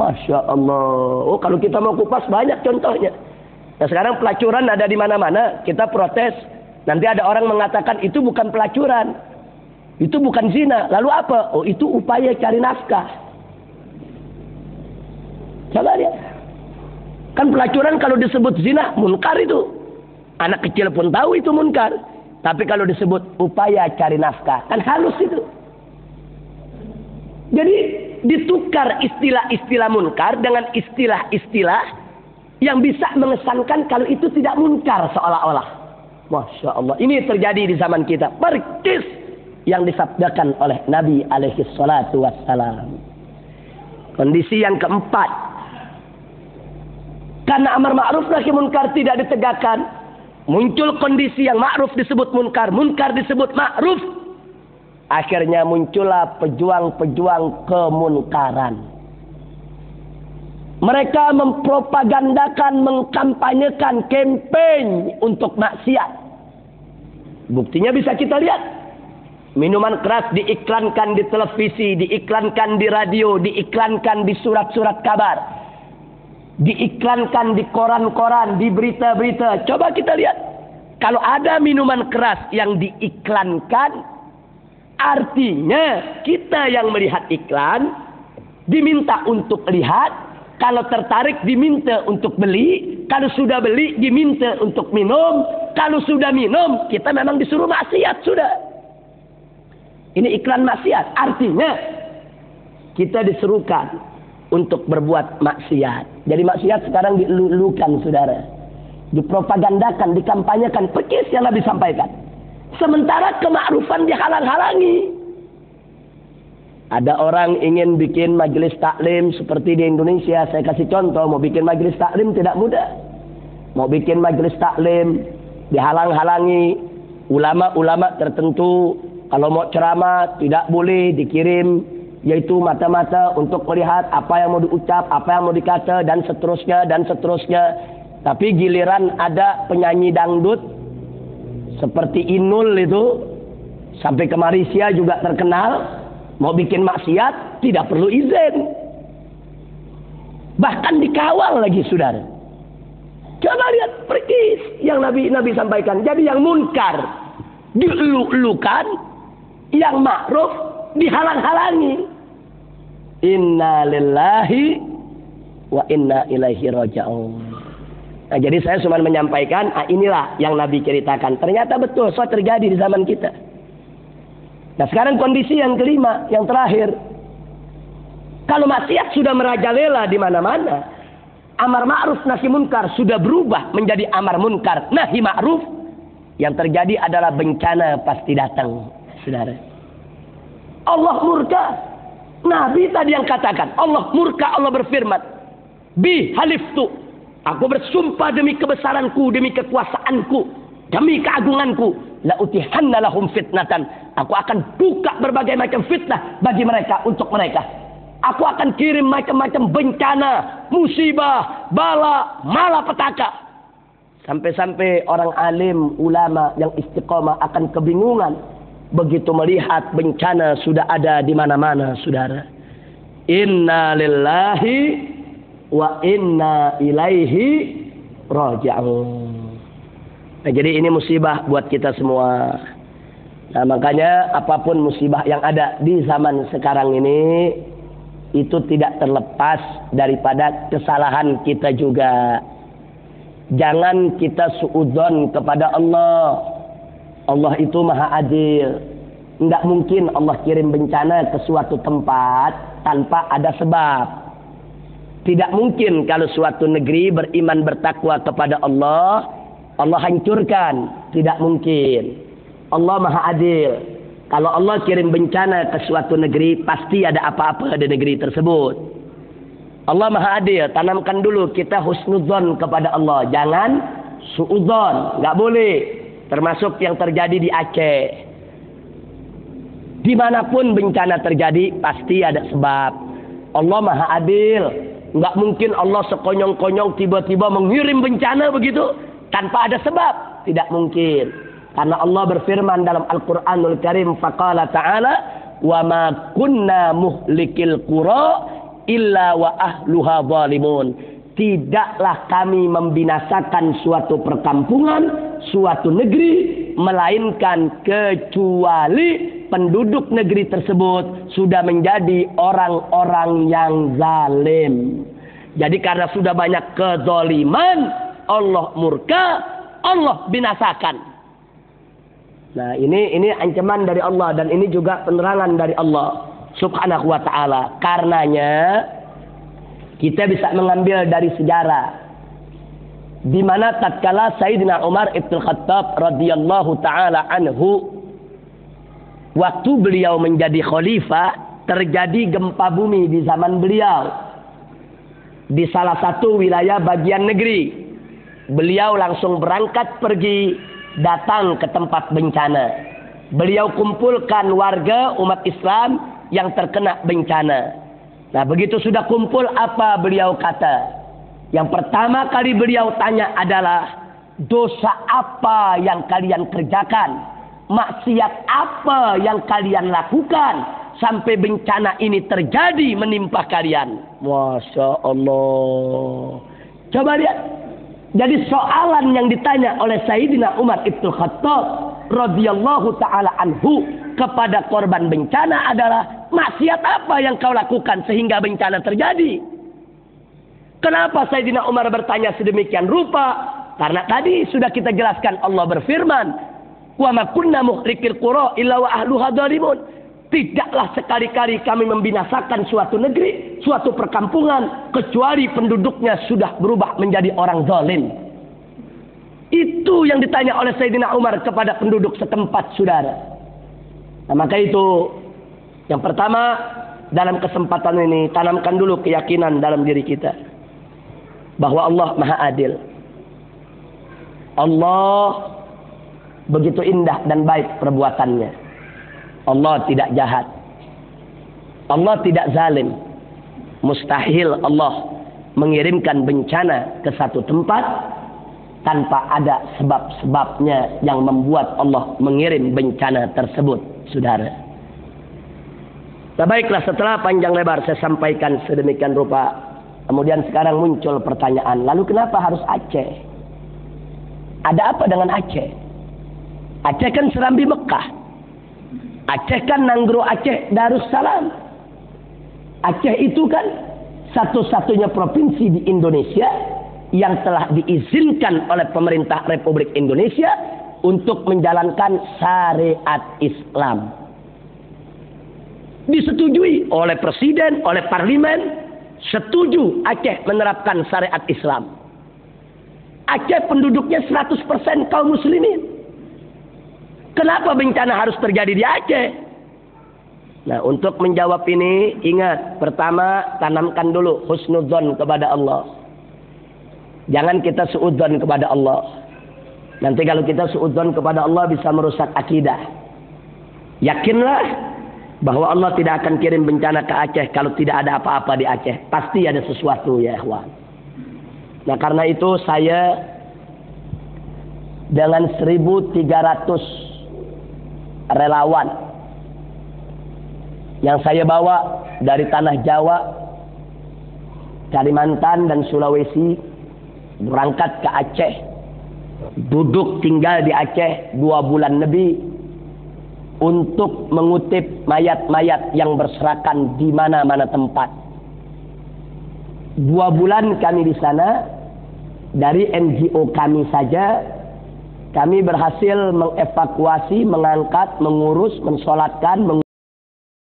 Masya Allah. Oh, kalau kita mau kupas banyak contohnya. Nah, sekarang pelacuran ada di mana-mana. Kita protes. Nanti ada orang mengatakan itu bukan pelacuran. Itu bukan zina. Lalu apa? Oh, itu upaya cari nafkah. Coba lihat. Kan pelacuran kalau disebut zina, munkar itu. Anak kecil pun tahu itu munkar. Tapi kalau disebut upaya cari nafkah, kan halus itu. Jadi ditukar istilah-istilah munkar dengan istilah-istilah yang bisa mengesankan kalau itu tidak munkar seolah-olah. Masya Allah. Ini terjadi di zaman kita. Persis yang disabdakan oleh Nabi alaihi salatu wassalam. Kondisi yang keempat. Karena amar ma'ruf nahi munkar tidak ditegakkan. Muncul kondisi yang ma'ruf disebut munkar. Munkar disebut ma'ruf. Akhirnya muncullah pejuang-pejuang kemunkaran. Mereka mempropagandakan, mengkampanyekan campaign untuk maksiat. Buktinya bisa kita lihat. Minuman keras diiklankan di televisi, diiklankan di radio, diiklankan di surat-surat kabar. Diiklankan di koran-koran, di berita-berita. Coba kita lihat. Kalau ada minuman keras yang diiklankan, artinya kita yang melihat iklan diminta untuk lihat, kalau tertarik diminta untuk beli, kalau sudah beli diminta untuk minum, kalau sudah minum kita memang disuruh maksiat sudah. Ini iklan maksiat, artinya kita disuruhkan untuk berbuat maksiat. Jadi maksiat sekarang dilulukan saudara, dipropagandakan, dikampanyekan, persis yang Nabi sampaikan. Sementara kemakrufan dihalang-halangi. Ada orang ingin bikin majelis taklim seperti di Indonesia. Saya kasih contoh, mau bikin majelis taklim tidak mudah. Mau bikin majelis taklim dihalang-halangi. Ulama-ulama tertentu kalau mau ceramah tidak boleh dikirim, yaitu mata-mata untuk melihat apa yang mau diucap, apa yang mau dikata, dan seterusnya, dan seterusnya. Tapi giliran ada penyanyi dangdut seperti Inul itu, sampai ke Malaysia juga terkenal, mau bikin maksiat tidak perlu izin, bahkan dikawal lagi saudara. Coba lihat persis yang Nabi sampaikan. Jadi yang munkar dielu-elukan, yang ma'ruf dihalang-halangi. Inna lillahi wa inna ilaihi raji'un. Nah, jadi saya cuma menyampaikan, inilah yang Nabi ceritakan. Ternyata betul, so terjadi di zaman kita. Nah, sekarang kondisi yang kelima, yang terakhir. Kalau maksiat sudah merajalela di mana-mana, amar ma'ruf nahi munkar sudah berubah menjadi amar munkar nahi ma'ruf, yang terjadi adalah bencana pasti datang, saudara. Allah murka. Nabi tadi yang katakan, Allah murka, Allah berfirman, bi haliftu, aku bersumpah demi kebesaranku, demi kekuasaanku, demi keagunganku, la utihanna lahum fitnatan, aku akan buka berbagai macam fitnah bagi mereka, untuk mereka. Aku akan kirim macam-macam bencana, musibah, bala, malapetaka. Sampai-sampai orang alim, ulama yang istiqomah akan kebingungan begitu melihat bencana sudah ada di mana-mana, saudara. Inna lillahi wa inna ilaihi raji'un. Nah, jadi ini musibah buat kita semua. Nah, makanya apapun musibah yang ada di zaman sekarang ini, itu tidak terlepas daripada kesalahan kita juga. Jangan kita suudzon kepada Allah. Allah itu maha adil. Tidak mungkin Allah kirim bencana ke suatu tempat tanpa ada sebab. Tidak mungkin kalau suatu negeri beriman bertakwa kepada Allah, Allah hancurkan. Tidak mungkin. Allah maha adil. Kalau Allah kirim bencana ke suatu negeri, pasti ada apa-apa di negeri tersebut. Allah maha adil. Tanamkan dulu kita husnudzon kepada Allah. Jangan suudzon. Nggak boleh. Termasuk yang terjadi di Aceh. Dimanapun bencana terjadi, pasti ada sebab. Allah maha adil. Nggak mungkin Allah sekonyong-konyong tiba-tiba mengirim bencana begitu tanpa ada sebab. Tidak mungkin. Karena Allah berfirman dalam Al-Quranul Karim, faqala ta'ala, wa ma kunna muhlikil qura illa wa ahluha zalimun. Tidaklah kami membinasakan suatu perkampungan, suatu negeri, melainkan kecuali penduduk negeri tersebut sudah menjadi orang-orang yang zalim. Jadi karena sudah banyak kezaliman, Allah murka, Allah binasakan. Nah, ini ancaman dari Allah dan ini juga penerangan dari Allah Subhanahu wa taala. Karenanya kita bisa mengambil dari sejarah di mana tatkala Sayyidina Umar Ibn Khattab radhiyallahu taala anhu, waktu beliau menjadi khalifah, terjadi gempa bumi di zaman beliau di salah satu wilayah bagian negeri. Beliau langsung berangkat pergi datang ke tempat bencana. Beliau kumpulkan warga umat Islam yang terkena bencana. Nah, begitu sudah kumpul, apa beliau kata? Yang pertama kali beliau tanya adalah, dosa apa yang kalian kerjakan? Maksiat apa yang kalian lakukan sampai bencana ini terjadi menimpa kalian? Masya Allah. Coba lihat. Jadi soalan yang ditanya oleh Sayyidina Umar Ibn Khattab radhiyallahu taala anhu kepada korban bencana adalah, maksiat apa yang kau lakukan sehingga bencana terjadi? Kenapa Sayyidina Umar bertanya sedemikian rupa? Karena tadi sudah kita jelaskan, Allah berfirman, "Wa ma kunna muhlikil qura illa wa ahluha zalimun." Tidaklah sekali-kali kami membinasakan suatu negeri, suatu perkampungan, kecuali penduduknya sudah berubah menjadi orang zalim. Itu yang ditanya oleh Sayyidina Umar kepada penduduk setempat, saudara. Nah, maka itu yang pertama, dalam kesempatan ini tanamkan dulu keyakinan dalam diri kita bahwa Allah Maha Adil. Allah begitu indah dan baik perbuatannya. Allah tidak jahat. Allah tidak zalim. Mustahil Allah mengirimkan bencana ke satu tempat tanpa ada sebab-sebabnya yang membuat Allah mengirim bencana tersebut, saudara. Nah, baiklah, setelah panjang lebar saya sampaikan sedemikian rupa, kemudian sekarang muncul pertanyaan, lalu kenapa harus Aceh? Ada apa dengan Aceh? Aceh kan Serambi Mekah. Aceh kan Nanggro Aceh Darussalam. Aceh itu kan satu-satunya provinsi di Indonesia yang telah diizinkan oleh pemerintah Republik Indonesia untuk menjalankan syariat Islam. Disetujui oleh presiden, oleh parlemen, setuju Aceh menerapkan syariat Islam. Aceh penduduknya 100% kaum muslimin. Kenapa bencana harus terjadi di Aceh? Nah, untuk menjawab ini, ingat, pertama tanamkan dulu husnudzon kepada Allah. Jangan kita suudzon kepada Allah. Nanti kalau kita suudzon kepada Allah bisa merusak akidah. Yakinlah bahwa Allah tidak akan kirim bencana ke Aceh kalau tidak ada apa-apa di Aceh. Pasti ada sesuatu, ya ikhwan. Nah, karena itu saya dengan 1.300 relawan yang saya bawa dari tanah Jawa, Kalimantan dan Sulawesi, berangkat ke Aceh, duduk tinggal di Aceh 2 bulan lebih untuk mengutip mayat-mayat yang berserakan di mana-mana tempat. 2 bulan kami di sana, dari NGO kami saja kami berhasil mengevakuasi, mengangkat, mengurus, mensolatkan,